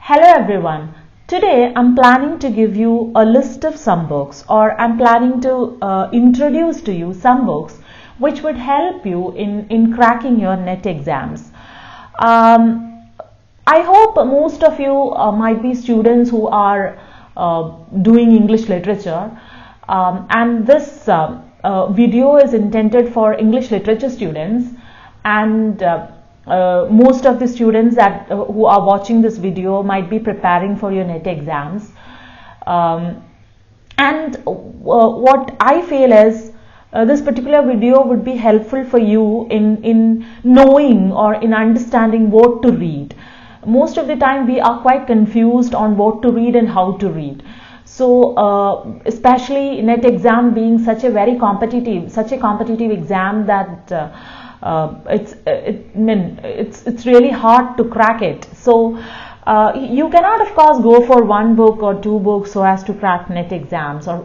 Hello everyone. Today I'm planning to give you a list of some books, or I'm planning to introduce to you some books which would help you in cracking your NET exams. I hope most of you might be students who are doing English literature, and this video is intended for English literature students, and most of the students that who are watching this video might be preparing for your NET exams. What I feel is this particular video would be helpful for you in knowing or in understanding what to read. Most of the time we are quite confused on what to read and how to read. So especially NET exam being such a competitive exam that it's really hard to crack it. So you cannot of course go for one book or two books so as to crack NET exams or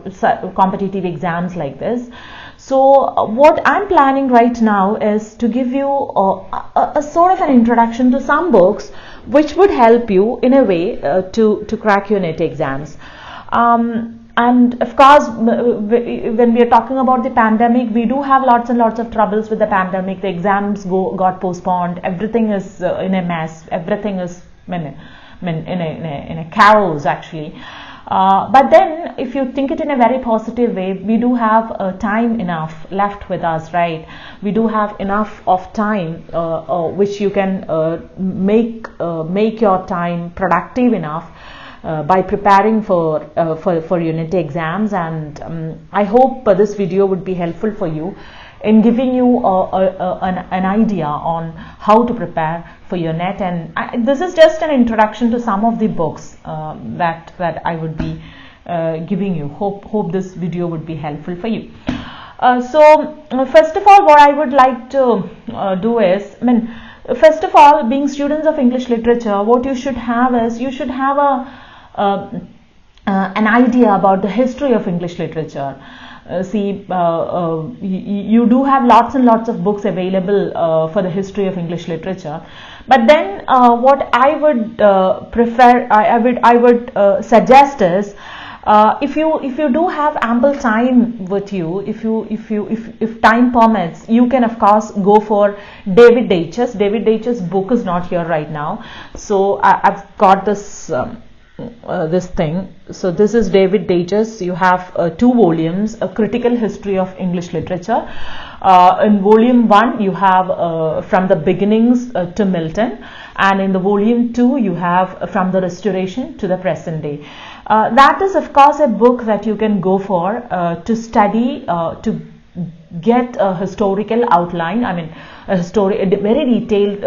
competitive exams like this. So what I'm planning right now is to give you a sort of an introduction to some books which would help you in a way to crack your NET exams. And of course, when we are talking about the pandemic, we do have lots and lots of troubles with the pandemic. The exams got postponed. Everything is in a mess. Everything is in a chaos actually. But then, if you think it in a very positive way, we do have time enough left with us, right? We do have enough of time which you can make your time productive enough. By preparing for your NET exams, and I hope this video would be helpful for you in giving you an idea on how to prepare for your NET. And this is just an introduction to some of the books that I would be giving you. Hope this video would be helpful for you. So first of all, what I would like to do is, first of all, being students of English literature, what you should have is you should have an idea about the history of English literature. You do have lots and lots of books available for the history of English literature, but then what I would I would suggest is if you do have ample time with you, if time permits, you can of course go for David Deutsch's. David Deutsch's book is not here right now, so I've got this this thing. So this is David Deutsch's. You have 2 volumes, A Critical History of English Literature. In volume 1 you have From the Beginnings to Milton, and in the volume 2 you have From the Restoration to the Present Day. That is of course a book that you can go for to study, to get a historical outline, a very detailed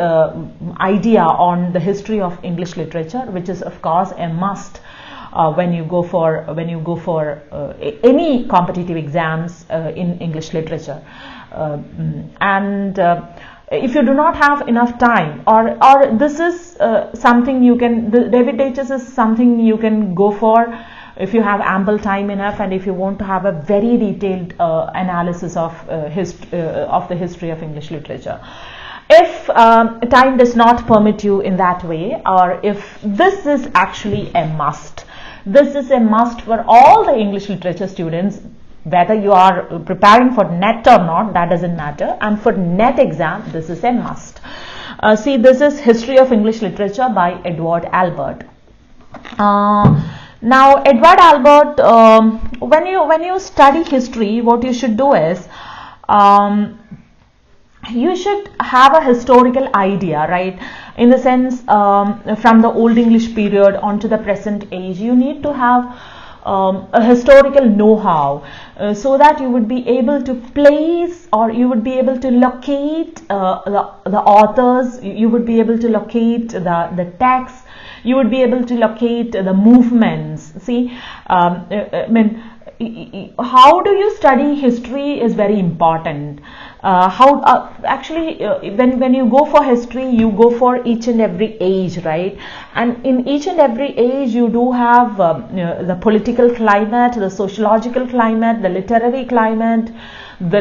idea on the history of English literature, which is of course a must when you go for any competitive exams in English literature. If you do not have enough time, or this is something you can, David Deutsch's is something you can go for if you have ample time enough, and if you want to have a very detailed analysis of the history of English literature. If time does not permit you in that way, or if this is actually a must, this is a must for all the English literature students, whether you are preparing for NET or not, that doesn't matter, and for NET exam this is a must. See, this is History of English Literature by Edward Albert. Now Edward Albert, when you study history, what you should do is you should have a historical idea, right? In the sense, from the Old English period on to the present age, you need to have a historical know-how, so that you would be able to place, or you would be able to locate the authors, you would be able to locate the texts, you would be able to locate the movements. See, how do you study history is very important. When you go for history, you go for each and every age, right? And in each and every age you do have the political climate, the sociological climate, the literary climate, the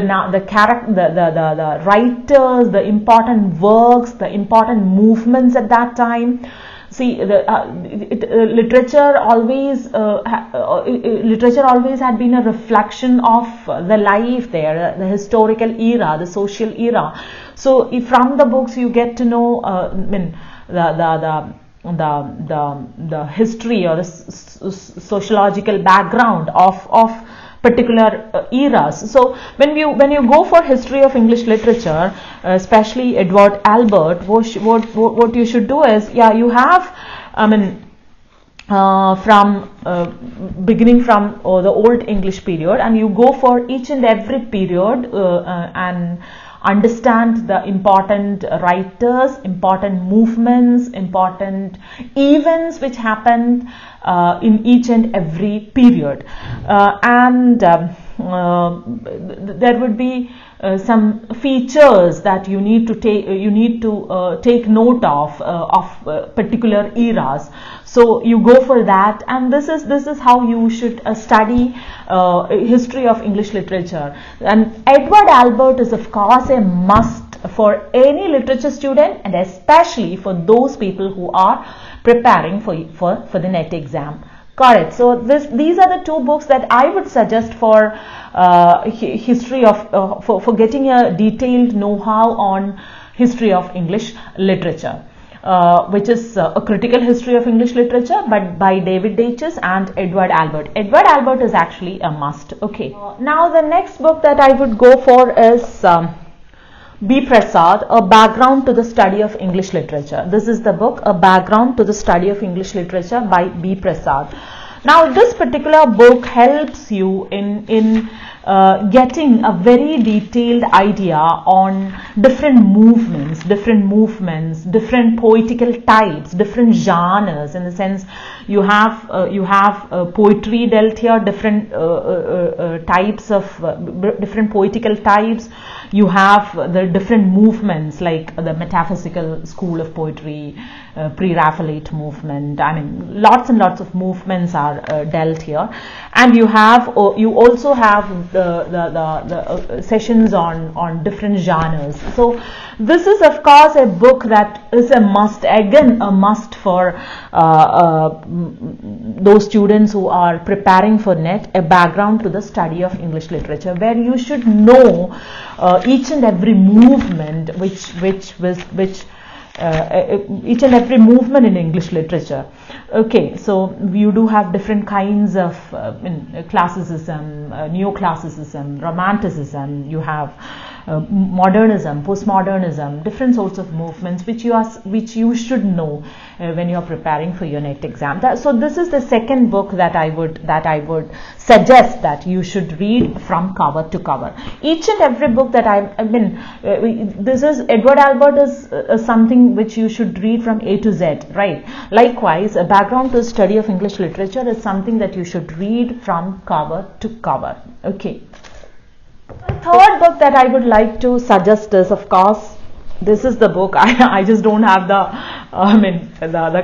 writers, the important works, the important movements at that time. See, literature always had been a reflection of the life there, the historical era, the social era. So from the books you get to know the history or the sociological background of particular eras. So when you go for history of English literature, especially Edward Albert, what you should do is, you have, from beginning from the Old English period, and you go for each and every period and understand the important writers, important movements, important events which happened in each and every period, and there would be some features that you need to take note of particular eras. So you go for that, and this is how you should study history of English literature. And Edward Albert is of course a must for any literature student, and especially for those people who are preparing for the NET exam. Correct. So these are the two books that I would suggest for history of for getting a detailed know-how on history of English literature, which is a critical history of English literature, but by David Deutsch and Edward Albert. Edward Albert is actually a must. Okay. Now the next book that I would go for is B. Prasad, A Background to the Study of English Literature. This is the book, A Background to the Study of English Literature by B. Prasad. Now this particular book helps you in getting a very detailed idea on different movements, different poetical types, different genres. In the sense, you have poetry dealt here, different types of different poetical types. You have the different movements like the metaphysical school of poetry, pre-Raphaelite movement. I mean, lots and lots of movements are dealt here, and you also have the sessions on different genres. So this is of course a book that is a must, again a must for those students who are preparing for NET, A Background to the Study of English Literature, where you should know each and every movement which each and every movement in English literature. Okay, so you do have different kinds of classicism, neoclassicism, romanticism. You have modernism, postmodernism, different sorts of movements which you should know when you are preparing for your NET exam. So this is the second book that I would suggest that you should read from cover to cover. Each and every book that this is Edward Albert is something which you should read from A to Z, right? Likewise, A Background to the Study of English Literature is something that you should read from cover to cover. Okay. The third book that I would like to suggest is, of course, this is the book. I just don't have the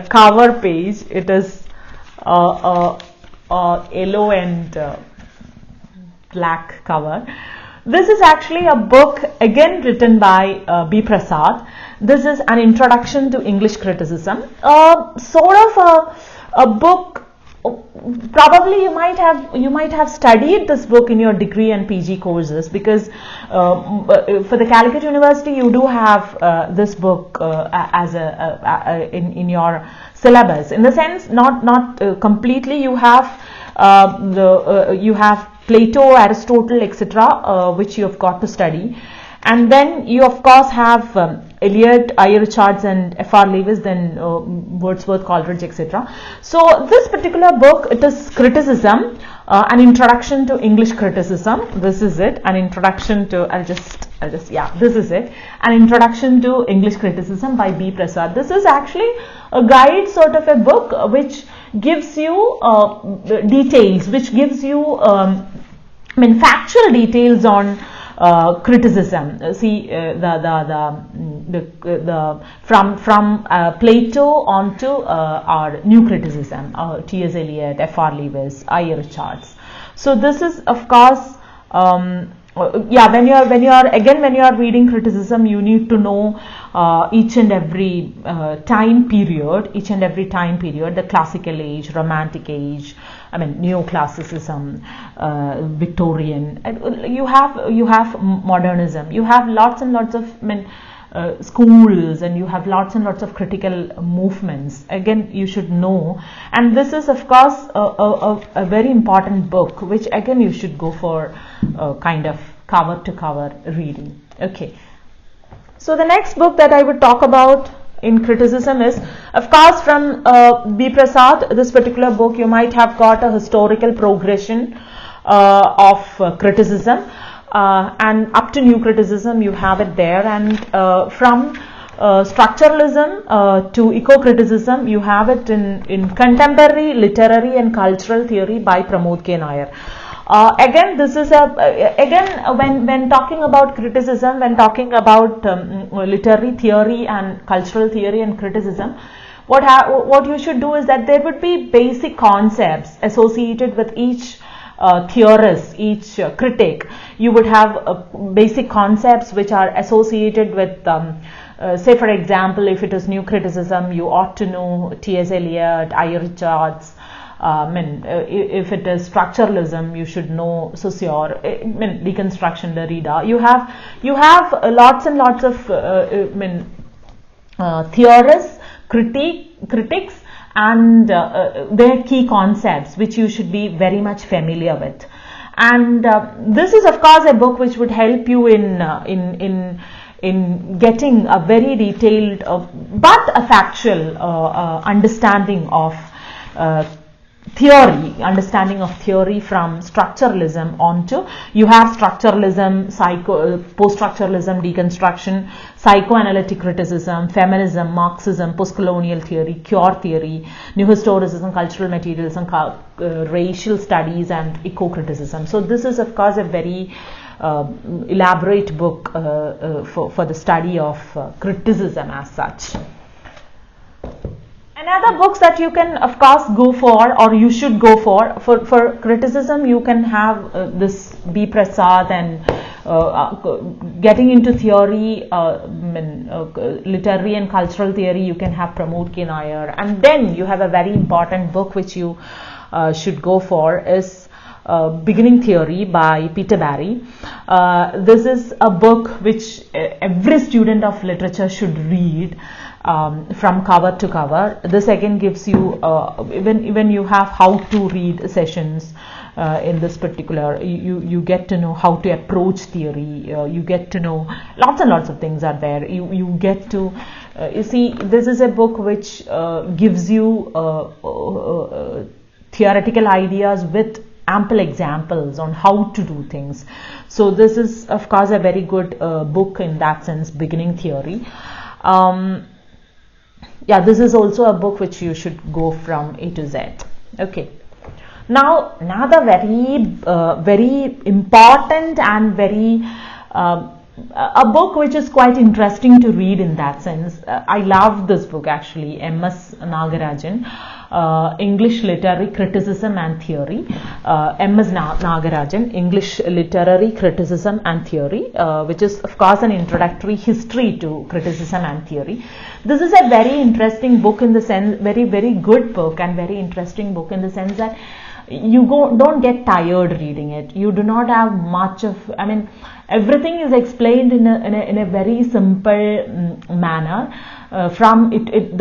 cover page. It is yellow and black cover. This is actually a book again written by B. Prasad. This is an introduction to English criticism. Sort of a book. Probably you might have studied this book in your degree and PG courses, because for the Calicut University you do have this book as in your syllabus. In the sense, not completely. You have you have Plato, Aristotle, etc., which you have got to study. And then you of course have Eliot, I. Richards and F.R. Lewis, then Wordsworth, Coleridge, etc. So this particular book, it is criticism, an introduction to English criticism. This is it, an introduction to, this is it, an introduction to English criticism by B. Prasad. This is actually a guide sort of a book which gives you details, which gives you factual details on criticism. See, from Plato on to our new criticism, T.S. Eliot, F.R. Lewis, I. Richards. So this is of course yeah, when you are reading criticism, you need to know each and every time period, the classical age, romantic age, I mean neoclassicism, Victorian, you have modernism, you have lots and lots of, I mean, schools, and you have lots and lots of critical movements. Again, you should know, and this is of course a very important book, which again you should go for kind of cover to cover reading. Okay, so the next book that I would talk about in criticism is of course from B. Prasad. This particular book, you might have got a historical progression of criticism, and up to new criticism you have it there, and from structuralism to eco-criticism you have it in contemporary literary and cultural theory by Pramod K. Nair. Again, this is when talking about criticism, when talking about literary theory and cultural theory and criticism, what you should do is that there would be basic concepts associated with each theorist, each critic. You would have basic concepts which are associated with, say for example, if it is new criticism, you ought to know T.S. Eliot, I. Richards. If it is structuralism, you should know Saussure, deconstruction, Derrida. You have lots and lots of theorists, critics, and their key concepts, which you should be very much familiar with. And this is of course a book which would help you in getting a very detailed but a factual understanding of theory from structuralism onto, you have structuralism, post-structuralism, deconstruction, psychoanalytic criticism, feminism, Marxism, postcolonial theory, queer theory, new historicism, cultural materialism, racial studies, and eco-criticism. So this is of course a very elaborate book for the study of criticism as such. Another books that you can of course go for, or you should go for criticism, you can have this B. Prasad, and getting into theory, literary and cultural theory, you can have Pramod K. Nair, and then you have a very important book which you should go for is Beginning Theory by Peter Barry. This is a book which every student of literature should read. From cover to cover. This again gives you even you have how to read sessions in this particular, you get to know how to approach theory, you get to know lots and lots of things are there. You get to you see, this is a book which gives you theoretical ideas with ample examples on how to do things. So this is of course a very good book in that sense, Beginning Theory. Yeah, this is also a book which you should go from A to Z. Okay. Now, another very important and very a book which is quite interesting to read in that sense. I love this book actually, M.S. Nagarajan, English Literary Criticism and Theory. M.S. Nagarajan, English Literary Criticism and Theory, which is of course an introductory history to criticism and theory. This is a very interesting book in the sense, very good book and very interesting book in the sense that you don't get tired reading it. You do not have much of, I mean, everything is explained in a very simple manner. From it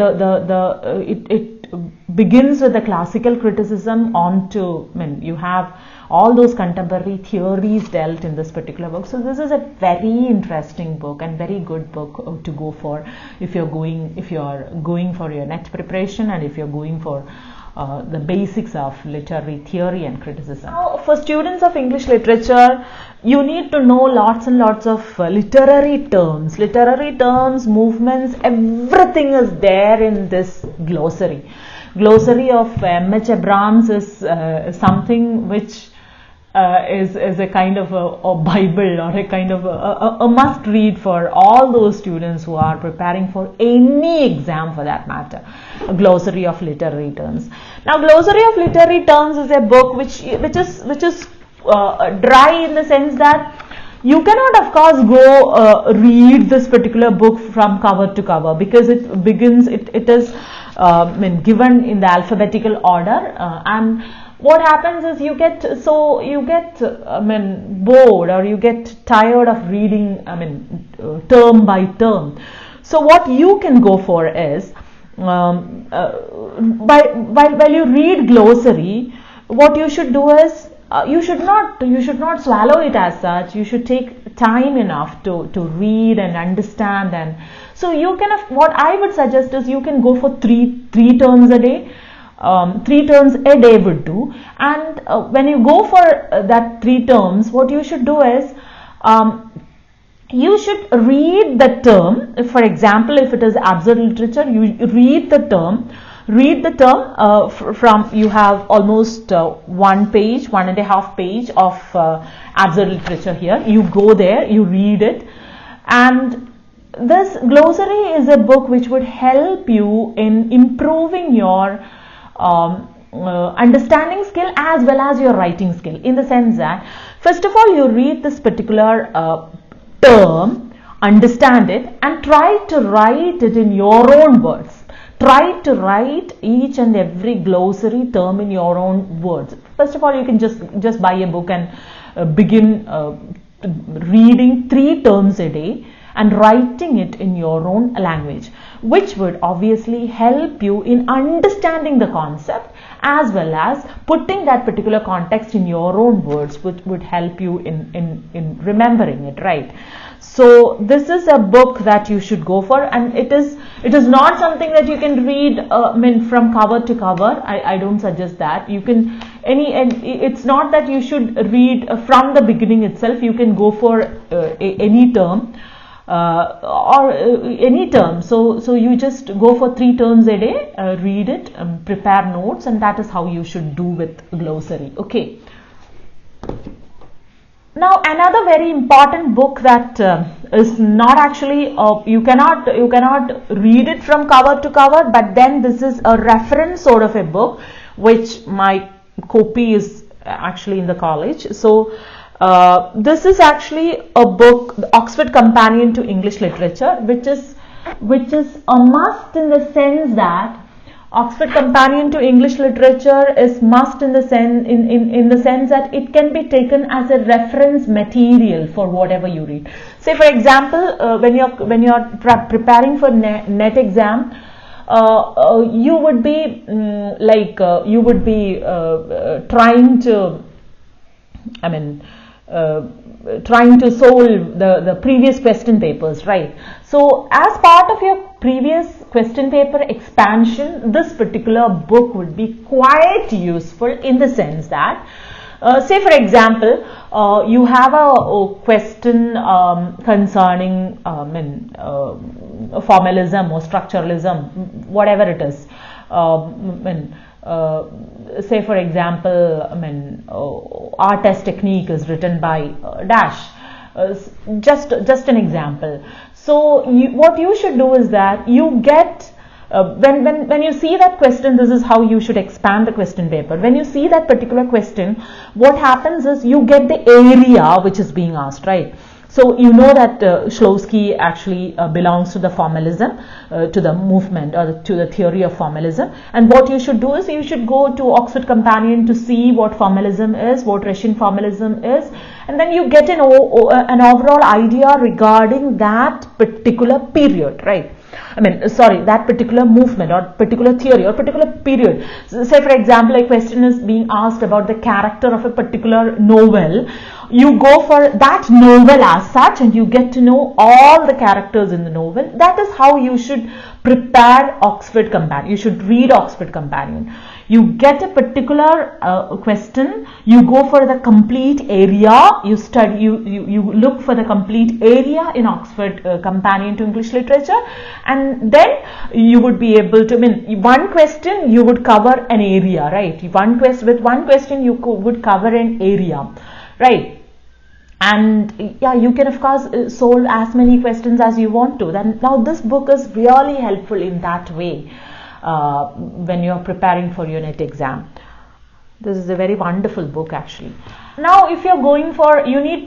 begins with the classical criticism on to, I mean, you have all those contemporary theories dealt in this particular book. So this is a very interesting book and very good book to go for if you're going for your NET preparation, and if you're going for the basics of literary theory and criticism. Now, for students of English literature, you need to know lots and lots of literary terms, movements, everything is there in this glossary. Glossary of M.H. Abrams is something which is a kind of a Bible, or a kind of a must read for all those students who are preparing for any exam for that matter. A glossary of literary terms. Now, glossary of literary terms is a book which is dry in the sense that You cannot, of course, go read this particular book from cover to cover, because it begins, it is given in the alphabetical order, and what happens is you get bored, or you get tired of reading term by term. So what you can go for is, while you read glossary, what you should do is, you should not swallow it as such. You should take time enough to read and understand. And so you can, what I would suggest is, you can go for three terms a day. 3 terms a day would do. And when you go for that 3 terms, what you should do is, you should read the term. For example, if it is absurd literature, you read the term. From, you have almost 1.5 page of absurd literature here. You go there, you read it, and this glossary is a book which would help you in improving your understanding skill as well as your writing skill, in the sense that, first of all, you read this particular term, understand it, and try to write it in your own words. Try to write each and every glossary term in your own words. First of all, you can just buy a book and begin reading 3 terms a day and writing it in your own language, which would obviously help you in understanding the concept as well as putting that particular context in your own words, which would help you in remembering it, right? So this is a book that you should go for, and it is not something that you can read from cover to cover. I don't suggest that. You can it's not that you should read from the beginning itself. You can go for any term. Any term. So you just go for 3 terms a day, read it, prepare notes, and that is how you should do with glossary. Okay. Now, another very important book that is not actually, you cannot read it from cover to cover, but then this is a reference sort of a book, which my copy is actually in the college. So this is actually a book, the Oxford Companion to English Literature, which is a must, in the sense that Oxford Companion to English Literature is must in the sense that it can be taken as a reference material for whatever you read. Say, for example, when you're preparing for NET exam, you would be trying to solve the previous question papers, right? So as part of your previous question paper expansion, this particular book would be quite useful, in the sense that, say for example, you have a question concerning formalism or structuralism, whatever it is. Say for example, art as technique is written by dash. Just an example. So what you should do is that you get when you see that question, this is how you should expand the question paper. When you see that particular question, what happens is you get the area which is being asked, right? So you know that Shklovsky actually belongs to the formalism, to the movement, or to the theory of formalism. And what you should do is you should go to Oxford Companion to see what formalism is, what Russian formalism is, and then you get an overall idea regarding that particular period, right? That particular movement or particular theory or particular period. So, say for example, a question is being asked about the character of a particular novel. You go for that novel as such, and you get to know all the characters in the novel. That is how you should prepare Oxford Companion. You should read Oxford Companion. You get a particular question, you go for the complete area, you study, you look for the complete area in Oxford Companion to English Literature, and then you would be able to, one question you would cover an area, right? With one question you would cover an area, right? And yeah, you can of course solve as many questions as you want to. Then now this book is really helpful in that way when you are preparing for your NET exam. This is a very wonderful book actually. Now if you're going for, you need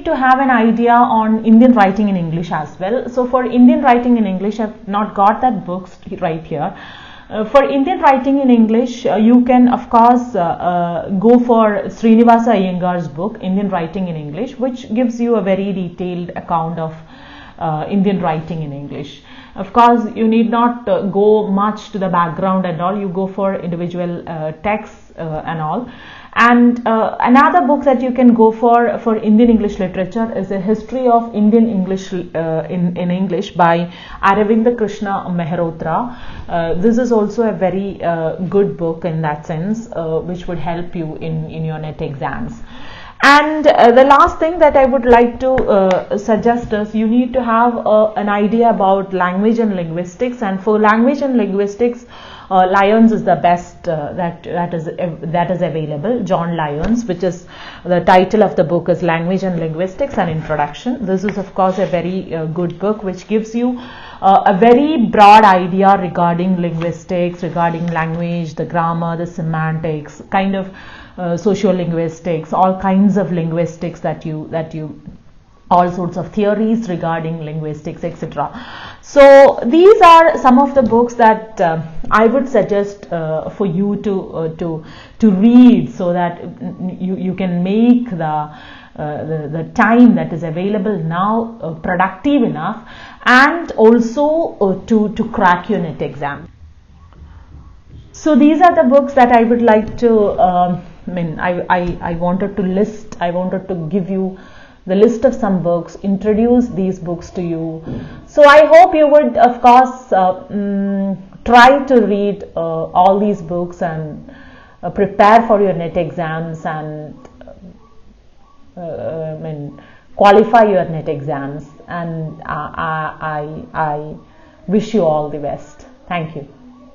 to have an idea on Indian writing in English as well. So for Indian writing in English, I've not got that books right here. For Indian writing in English, you can of course go for Srinivasa Iyengar's book, Indian Writing in English, which gives you a very detailed account of Indian writing in English. Of course, you need not go much to the background and all. You go for individual texts and all. And another book that you can go for Indian English literature is a history of Indian English in English by Aravinda Krishna Mehrotra. This is also a very good book in that sense, which would help you in your NET exams. And the last thing that I would like to suggest is you need to have an idea about language and linguistics. And for language and linguistics, Lyons is the best that is available. John Lyons, which is the title of the book is Language and Linguistics, an Introduction. This is of course a very good book which gives you a very broad idea regarding linguistics, regarding language, the grammar, the semantics, kind of sociolinguistics, all kinds of linguistics that you all sorts of theories regarding linguistics, etc. So these are some of the books that I would suggest for you to read, so that you can make the time that is available now productive enough, and also to crack your NET exam. So these are the books that I would like to I wanted to list. I wanted to give you the list of some books, introduce these books to you. So I hope you would of course try to read all these books and prepare for your NET exams and qualify your NET exams, and I wish you all the best. Thank you.